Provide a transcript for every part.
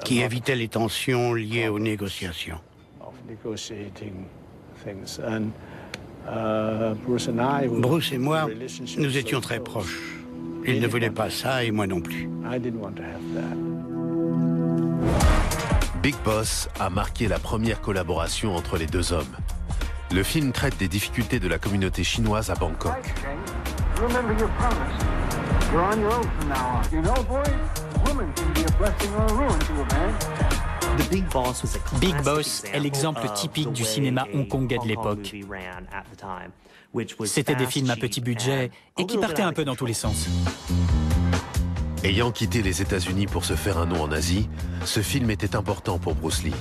qui évitait les tensions liées aux négociations. Bruce et moi, nous étions très proches. Il ne voulait pas ça et moi non plus. Big Boss a marqué la première collaboration entre les deux hommes. Le film traite des difficultés de la communauté chinoise à Bangkok. Big Boss est l'exemple typique du cinéma hongkongais de l'époque. C'était des films à petit budget et qui partaient un peu dans tous les sens. Ayant quitté les États-Unis pour se faire un nom en Asie, ce film était important pour Bruce Lee.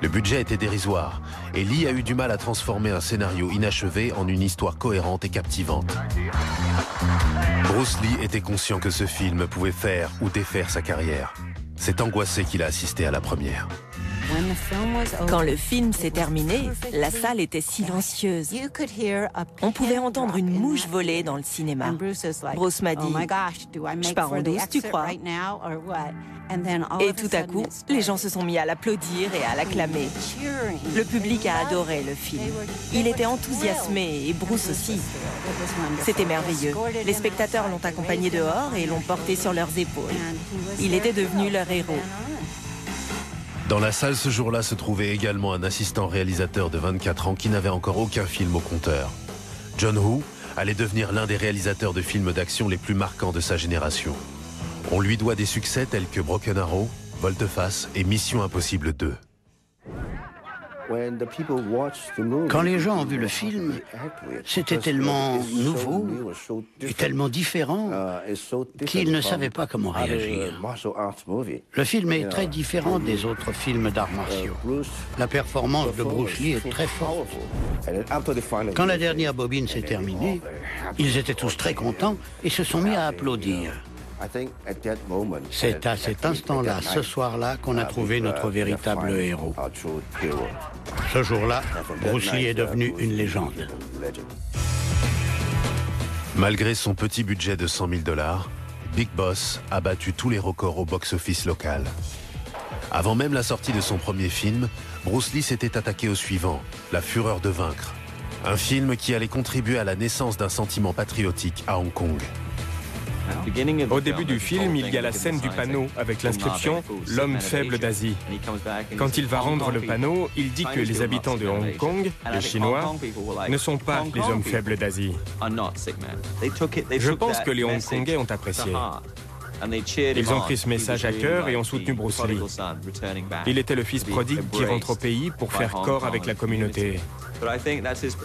Le budget était dérisoire et Lee a eu du mal à transformer un scénario inachevé en une histoire cohérente et captivante. Bruce Lee était conscient que ce film pouvait faire ou défaire sa carrière. C'est angoissé qu'il a assisté à la première. Quand le film s'est terminé, la salle était silencieuse. On pouvait entendre une mouche voler dans le cinéma. Bruce m'a dit « Je pars en douce, tu crois ?» Et tout à coup, les gens se sont mis à l'applaudir et à l'acclamer. Le public a adoré le film. Il était enthousiasmé et Bruce aussi. C'était merveilleux. Les spectateurs l'ont accompagné dehors et l'ont porté sur leurs épaules. Il était devenu leur héros. Dans la salle ce jour-là se trouvait également un assistant réalisateur de 24 ans qui n'avait encore aucun film au compteur. John Woo allait devenir l'un des réalisateurs de films d'action les plus marquants de sa génération. On lui doit des succès tels que Broken Arrow, Volte-Face et Mission Impossible 2. Quand les gens ont vu le film, c'était tellement nouveau et tellement différent qu'ils ne savaient pas comment réagir. Le film est très différent des autres films d'arts martiaux. La performance de Bruce Lee est très forte. Quand la dernière bobine s'est terminée, ils étaient tous très contents et se sont mis à applaudir. C'est à cet instant-là, ce soir-là, qu'on a trouvé notre véritable héros. Ce jour-là, Bruce Lee est devenu une légende. Malgré son petit budget de 100 000 $, Big Boss a battu tous les records au box-office local. Avant même la sortie de son premier film, Bruce Lee s'était attaqué au suivant, La Fureur de vaincre. Un film qui allait contribuer à la naissance d'un sentiment patriotique à Hong Kong. Au début du film, il y a la scène du panneau avec l'inscription « L'homme faible d'Asie ». Quand il va rendre le panneau, il dit que les habitants de Hong Kong, les Chinois, ne sont pas les hommes faibles d'Asie. Je pense que les Hongkongais ont apprécié. Ils ont pris ce message à cœur et ont soutenu Bruce Lee. Il était le fils prodigue qui rentre au pays pour faire corps avec la communauté.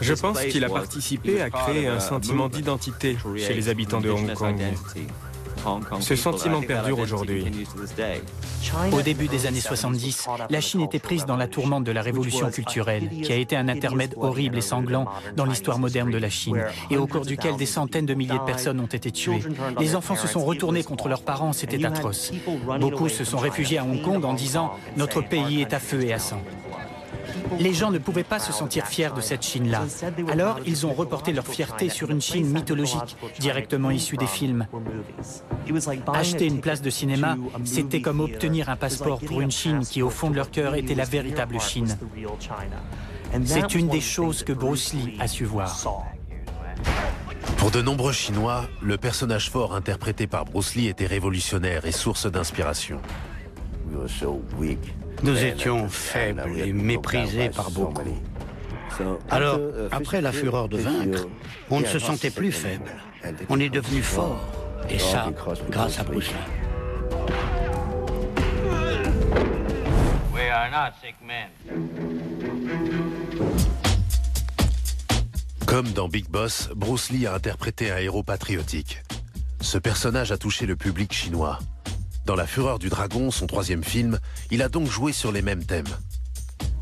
Je pense qu'il a participé à créer un sentiment d'identité chez les habitants de Hong Kong. Ce sentiment perdure aujourd'hui. Au début des années 70, la Chine était prise dans la tourmente de la révolution culturelle, qui a été un intermède horrible et sanglant dans l'histoire moderne de la Chine, et au cours duquel des centaines de milliers de personnes ont été tuées. Les enfants se sont retournés contre leurs parents, c'était atroce. Beaucoup se sont réfugiés à Hong Kong en disant « Notre pays est à feu et à sang ». Les gens ne pouvaient pas se sentir fiers de cette Chine-là. Alors, ils ont reporté leur fierté sur une Chine mythologique, directement issue des films. Acheter une place de cinéma, c'était comme obtenir un passeport pour une Chine qui, au fond de leur cœur, était la véritable Chine. C'est une des choses que Bruce Lee a su voir. Pour de nombreux Chinois, le personnage fort interprété par Bruce Lee était révolutionnaire et source d'inspiration. Nous étions faibles et méprisés par beaucoup. Alors, après la fureur de vaincre, on ne se sentait plus faible. On est devenu fort. Et ça, grâce à Bruce Lee. We are not sick men. Comme dans Big Boss, Bruce Lee a interprété un héros patriotique. Ce personnage a touché le public chinois. Dans La Fureur du Dragon, son troisième film, il a donc joué sur les mêmes thèmes.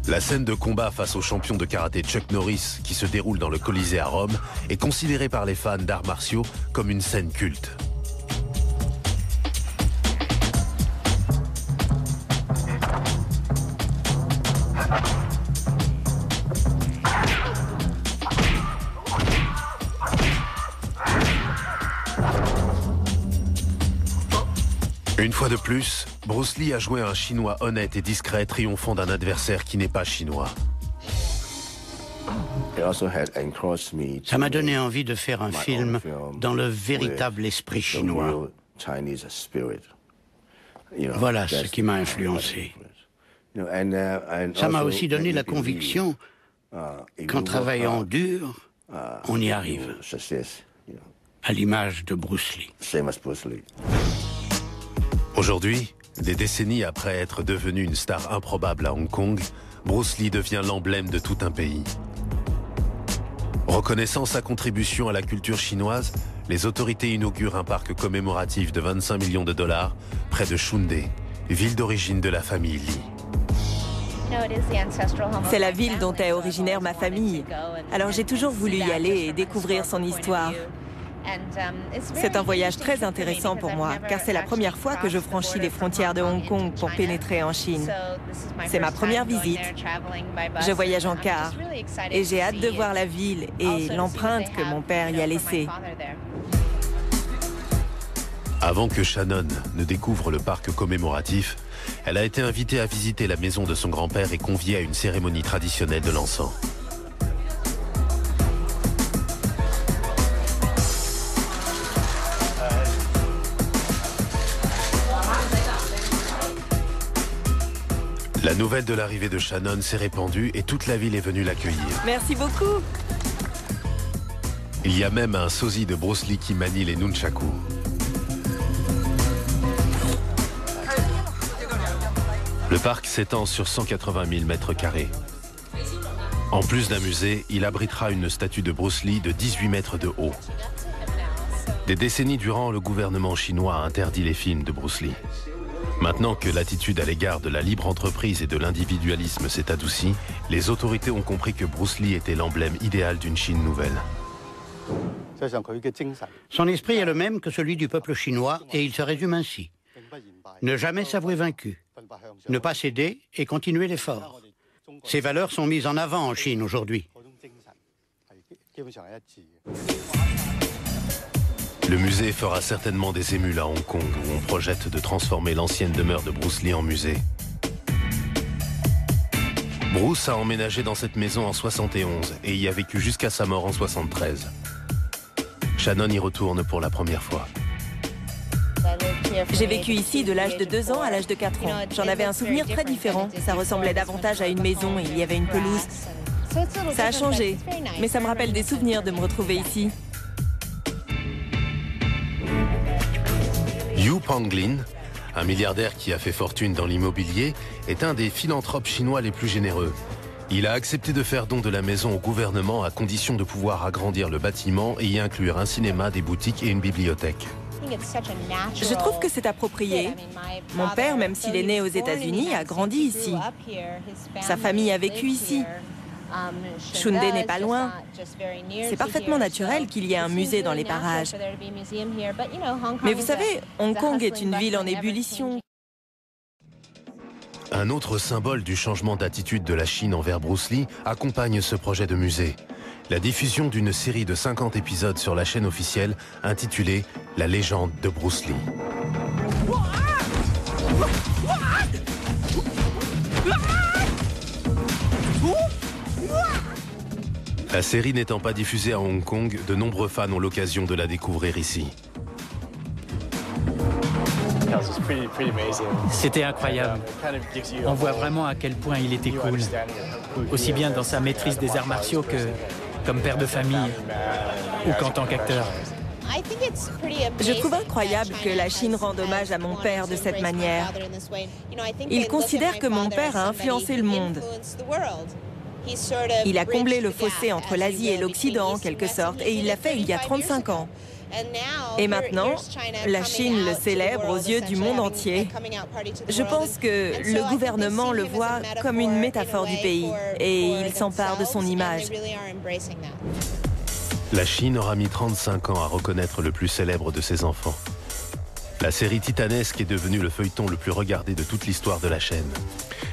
La scène de combat face au champion de karaté Chuck Norris, qui se déroule dans le Colisée à Rome, est considérée par les fans d'arts martiaux comme une scène culte. Une fois de plus, Bruce Lee a joué un Chinois honnête et discret, triomphant d'un adversaire qui n'est pas chinois. Ça m'a donné envie de faire un film dans le véritable esprit chinois. Voilà ce qui m'a influencé. Ça m'a aussi donné la conviction qu'en travaillant dur, on y arrive. À l'image de Bruce Lee. Aujourd'hui, des décennies après être devenu une star improbable à Hong Kong, Bruce Lee devient l'emblème de tout un pays. Reconnaissant sa contribution à la culture chinoise, les autorités inaugurent un parc commémoratif de 25 millions de dollars près de Shunde, ville d'origine de la famille Lee. C'est la ville dont est originaire ma famille. Alors j'ai toujours voulu y aller et découvrir son histoire. C'est un voyage très intéressant pour moi, car c'est la première fois que je franchis les frontières de Hong Kong pour pénétrer en Chine. C'est ma première visite. Je voyage en car et j'ai hâte de voir la ville et l'empreinte que mon père y a laissée. Avant que Shannon ne découvre le parc commémoratif, elle a été invitée à visiter la maison de son grand-père et conviée à une cérémonie traditionnelle de l'encens. La nouvelle de l'arrivée de Shannon s'est répandue et toute la ville est venue l'accueillir. Merci beaucoup. Il y a même un sosie de Bruce Lee qui manie les nunchakus. Le parc s'étend sur 180 000 mètres carrés. En plus d'un musée, il abritera une statue de Bruce Lee de 18 mètres de haut. Des décennies durant, le gouvernement chinois a interdit les films de Bruce Lee. Maintenant que l'attitude à l'égard de la libre entreprise et de l'individualisme s'est adoucie, les autorités ont compris que Bruce Lee était l'emblème idéal d'une Chine nouvelle. Son esprit est le même que celui du peuple chinois et il se résume ainsi. Ne jamais s'avouer vaincu, ne pas céder et continuer l'effort. Ces valeurs sont mises en avant en Chine aujourd'hui. Le musée fera certainement des émules à Hong Kong où on projette de transformer l'ancienne demeure de Bruce Lee en musée. Bruce a emménagé dans cette maison en 71 et y a vécu jusqu'à sa mort en 73. Shannon y retourne pour la première fois. J'ai vécu ici de l'âge de 2 ans à l'âge de 4 ans. J'en avais un souvenir très différent. Ça ressemblait davantage à une maison et il y avait une pelouse. Ça a changé, mais ça me rappelle des souvenirs de me retrouver ici. Yu Panglin, un milliardaire qui a fait fortune dans l'immobilier, est un des philanthropes chinois les plus généreux. Il a accepté de faire don de la maison au gouvernement à condition de pouvoir agrandir le bâtiment et y inclure un cinéma, des boutiques et une bibliothèque. Je trouve que c'est approprié. Mon père, même s'il est né aux États-Unis, a grandi ici. Sa famille a vécu ici. Shunde n'est pas loin. C'est parfaitement naturel qu'il y ait un musée dans les parages. Mais vous savez, Hong Kong est une ville en ébullition. Un autre symbole du changement d'attitude de la Chine envers Bruce Lee accompagne ce projet de musée. La diffusion d'une série de 50 épisodes sur la chaîne officielle intitulée « La légende de Bruce Lee ». La série n'étant pas diffusée à Hong Kong, de nombreux fans ont l'occasion de la découvrir ici. C'était incroyable. On voit vraiment à quel point il était cool. Aussi bien dans sa maîtrise des arts martiaux que comme père de famille ou qu'en tant qu'acteur. Je trouve incroyable que la Chine rende hommage à mon père de cette manière. Il considère que mon père a influencé le monde. Il a comblé le fossé entre l'Asie et l'Occident, en quelque sorte, et il l'a fait il y a 35 ans. Et maintenant, la Chine le célèbre aux yeux du monde entier. Je pense que le gouvernement le voit comme une métaphore du pays, et il s'empare de son image. La Chine aura mis 35 ans à reconnaître le plus célèbre de ses enfants. La série titanesque est devenue le feuilleton le plus regardé de toute l'histoire de la chaîne.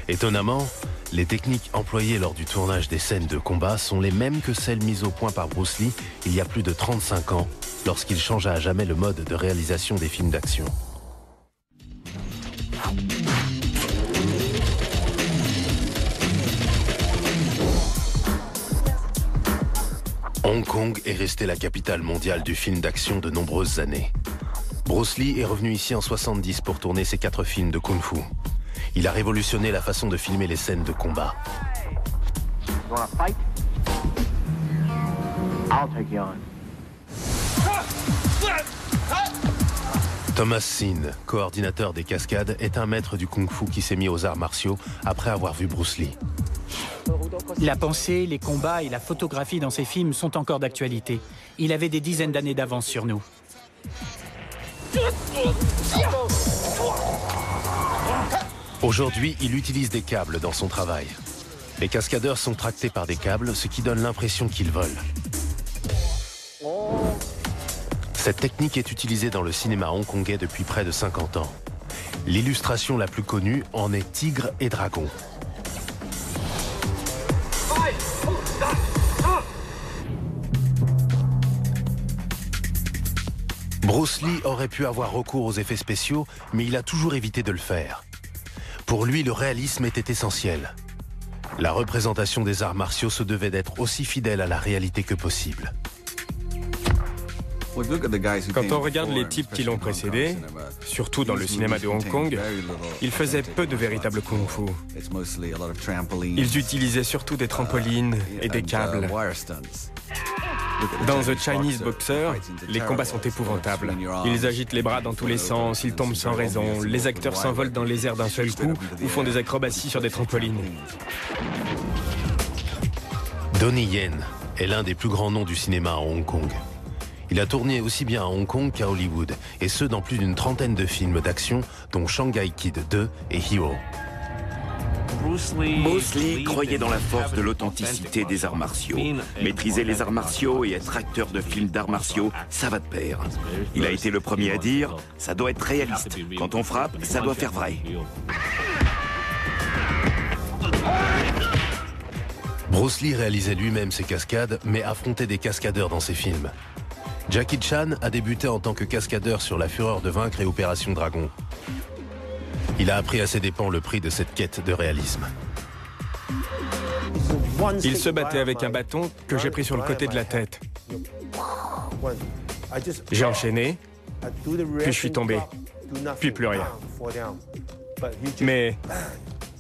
Étonnamment, les techniques employées lors du tournage des scènes de combat sont les mêmes que celles mises au point par Bruce Lee il y a plus de 35 ans, lorsqu'il changea à jamais le mode de réalisation des films d'action. Hong Kong est resté la capitale mondiale du film d'action de nombreuses années. Bruce Lee est revenu ici en 70 pour tourner ses 4 films de kung-fu. Il a révolutionné la façon de filmer les scènes de combat. Thomas Sin, coordinateur des cascades, est un maître du kung-fu qui s'est mis aux arts martiaux après avoir vu Bruce Lee. La pensée, les combats et la photographie dans ses films sont encore d'actualité. Il avait des dizaines d'années d'avance sur nous. Aujourd'hui, il utilise des câbles dans son travail. Les cascadeurs sont tractés par des câbles, ce qui donne l'impression qu'ils volent. Cette technique est utilisée dans le cinéma hongkongais depuis près de 50 ans. L'illustration la plus connue en est Tigre et Dragon. Bruce Lee aurait pu avoir recours aux effets spéciaux, mais il a toujours évité de le faire. Pour lui, le réalisme était essentiel. La représentation des arts martiaux se devait d'être aussi fidèle à la réalité que possible. Quand on regarde les types qui l'ont précédé, surtout dans le cinéma de Hong Kong, ils faisaient peu de véritables kung-fu. Ils utilisaient surtout des trampolines et des câbles. Dans The Chinese Boxer, les combats sont épouvantables. Ils agitent les bras dans tous les sens, ils tombent sans raison, les acteurs s'envolent dans les airs d'un seul coup ou font des acrobaties sur des trampolines. Donnie Yen est l'un des plus grands noms du cinéma à Hong Kong. Il a tourné aussi bien à Hong Kong qu'à Hollywood, et ce dans plus d'une trentaine de films d'action, dont Shanghai Kid 2 et Hero. Bruce Lee croyait dans la force de l'authenticité des arts martiaux. Maîtriser les arts martiaux et être acteur de films d'arts martiaux, ça va de pair. Il a été le premier à dire, ça doit être réaliste. Quand on frappe, ça doit faire vrai. Bruce Lee réalisait lui-même ses cascades, mais affrontait des cascadeurs dans ses films. Jackie Chan a débuté en tant que cascadeur sur La Fureur de vaincre et Opération Dragon. Il a appris à ses dépens le prix de cette quête de réalisme. Il se battait avec un bâton que j'ai pris sur le côté de la tête. J'ai enchaîné, puis je suis tombé, puis plus rien. Mais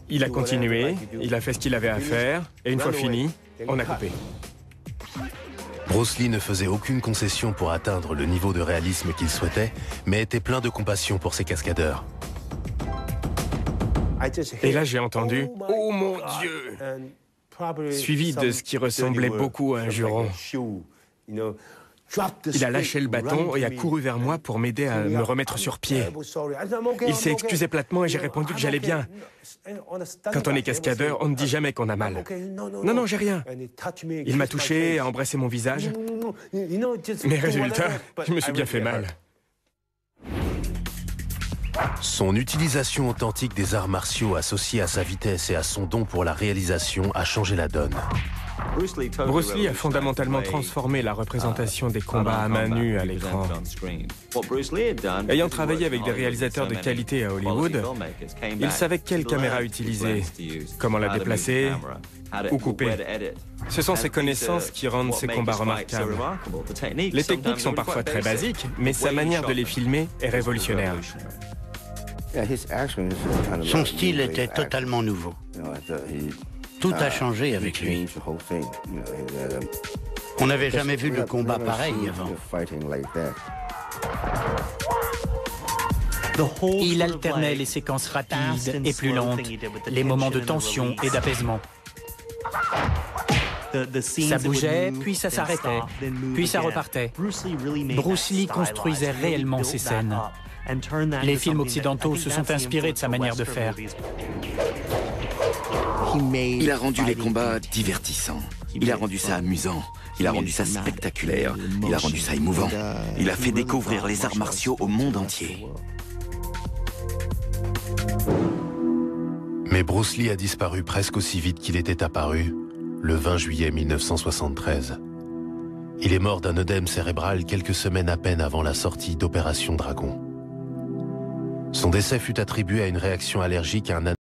il a continué, il a fait ce qu'il avait à faire, et une fois fini, on a coupé. Bruce Lee ne faisait aucune concession pour atteindre le niveau de réalisme qu'il souhaitait, mais était plein de compassion pour ses cascadeurs. Et là, j'ai entendu « Oh mon Dieu !» suivi de ce qui ressemblait beaucoup à un juron. Il a lâché le bâton et a couru vers moi pour m'aider à me remettre sur pied. Il s'est excusé platement et j'ai répondu que j'allais bien. Quand on est cascadeur, on ne dit jamais qu'on a mal. Non, non, j'ai rien. Il m'a touché, a embrassé mon visage. Mais résultat, je me suis bien fait mal. Son utilisation authentique des arts martiaux associée à sa vitesse et à son don pour la réalisation a changé la donne. Bruce Lee a fondamentalement transformé la représentation des combats à main nue à l'écran. Ayant travaillé avec des réalisateurs de qualité à Hollywood, il savait quelle caméra utiliser, comment la déplacer ou couper. Ce sont ces connaissances qui rendent ces combats remarquables. Les techniques sont parfois très basiques, mais sa manière de les filmer est révolutionnaire. Son style était totalement nouveau. Tout a changé avec lui. On n'avait jamais vu de combat pareil avant. Il alternait les séquences rapides et plus lentes, les moments de tension et d'apaisement. Ça bougeait, puis ça s'arrêtait, puis ça repartait. Bruce Lee construisait réellement ces scènes. Les films occidentaux se sont inspirés de sa manière de faire. Il a rendu les combats divertissants. Il a rendu ça amusant. Il a rendu ça spectaculaire. Il a rendu ça émouvant. Il a fait découvrir les arts martiaux au monde entier. Mais Bruce Lee a disparu presque aussi vite qu'il était apparu, le 20 juillet 1973. Il est mort d'un œdème cérébral quelques semaines à peine avant la sortie d'Opération Dragon. Son décès fut attribué à une réaction allergique à un